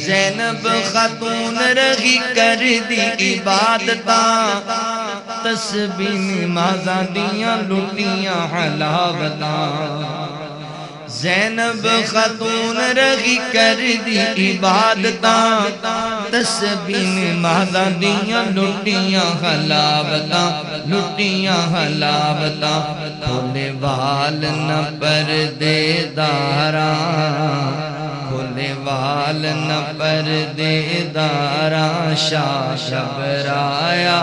زینب خاتون رہی کر دی عبادتاں تسبیح نمازاں دیاں لٹیاں حلاوتاں زینب خاتون رہی کر دی عبادتاں تسبیح نمازاں دیاں لٹیاں حلاوتاں لٹیاں حلاوتاں کھولے وال نہ پردے داراں کھولے وال نہ پردے داراں شاہ گھبرایا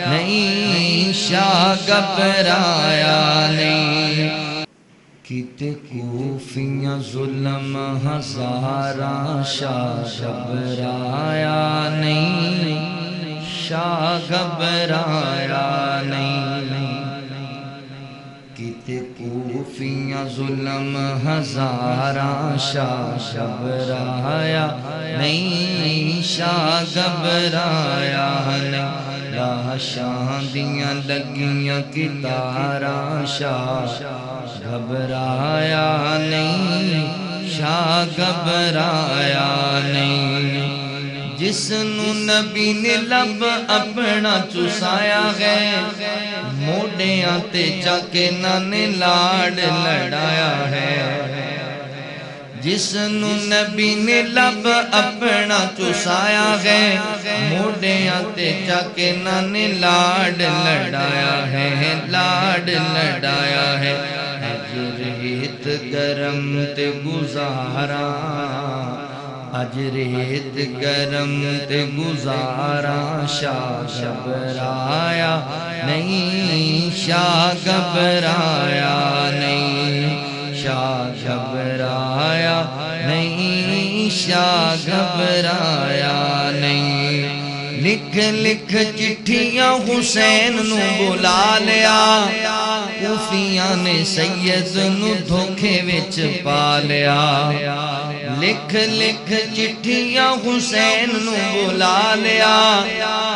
نہیں شاہ گھبرایا نہیں کیتے کوفیاں ظلم ہزاراں شاہ گھبرایا نہیں شاہ گھبرایا نہیں کیتے کوفیاں ظلم ہزاراں شاہ گھبرایا نہیں شاہ گھبرایا نہیں لاشاں دیاں لگیاں کتاراں شاہ گھبرایا نہیں شاہ گھبرایا نہیں جس نو نبی نے لب اپنا چسایا ہے موڈیاں تے جا کے نانے لاڑ لڑایا ہے جس نو نبی نے لب اپنا چسایا ہے موڈیاں تے جا کے نانے لاڑ لڑایا ہے لاڑ لڑایا ہے اج ریت گرم تے گزاراں اج ریت گرم تے گزاراں شاہ گھبرایا نہیں شاہ گھبرایا نہیں شاہ گھبرایا نہیں شاہ گھبرایا نہیں لکھ لکھ چٹھیاں حسین نو بلا لیا کوفیاں نے سید نو دھوکے وچ پا لیا لکھ لکھ چٹھیاں حسین نو بلا لیا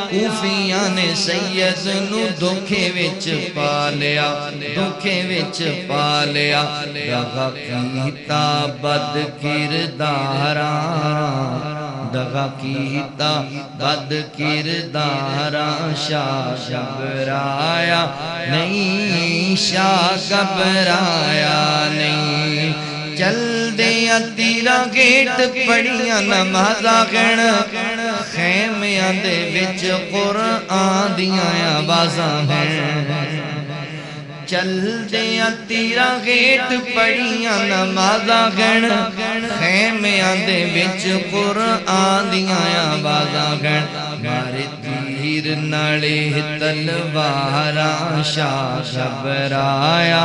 کوفیاں نے سید نو دھوکے وچ پا لیا دھوکے وچ پا لیا دغا کیتا بد کرداراں دغا کیتا بد کرداراں شاہ گھبرایا نہیں شاہ گھبرایا نہیں چل دیاں تیرا گیٹ پڑیاں نمازاں گھن خیمیاں دے وچ قرآن دیاں آوازاں ہیں چل دیاں تیرا گیٹ پڑیاں نمازاں گھن خیمیاں دے وچ قرآن دیاں آوازاں گھن مارے تیر نالے تلواراں شاہ گھبرایا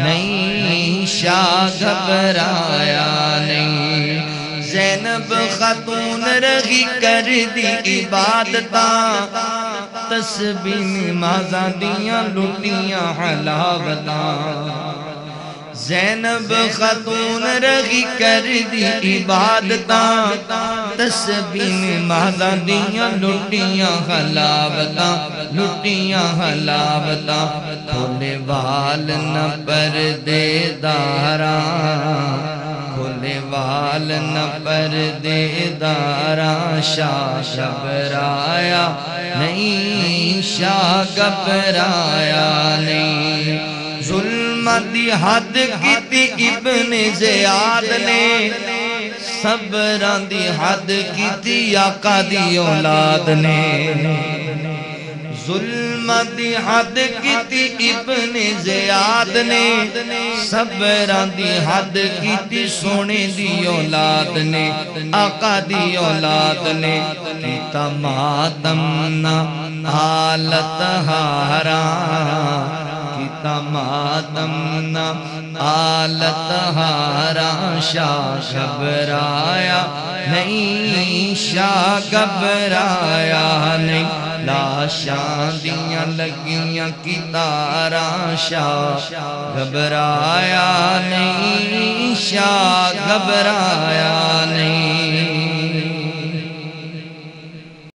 نہیں شاہ گھبرایا نہیں زینب خاتون رہی کر دی عبادتاں تسبیح نمازاں دیاں لٹیاں حلاوتاں زینب خاتون رہی کر دی عبادتاں تسبیح نمازاں دیاں لٹیاں حلاوتاں لٹیاں حلاوتاں کھولے وال نہ پردے داراں کھولے وال نہ پردے داراں شاہ گھبرایا نہیں شاہ گھبرایا نہیں ظلمت دی حد کیتی ابن زیاد نے صبراں دی حد کیتی آقا دی اولاد نے ظلمت دی حد کیتی ابن زیاد نے صبراں دی حد کیتی سونے دی اولاد نے آقا دی اولاد نے کیتا ماتم نہ حالت ہاراں کیتا ماتم نہ حالت ہاراں شاہ گھبرایا نہیں شاہ گھبرایا نہیں لاشاں دیاں لگیاں کتاراں شاہ گھبرایا نہیں شاہ گھبرایا نہیں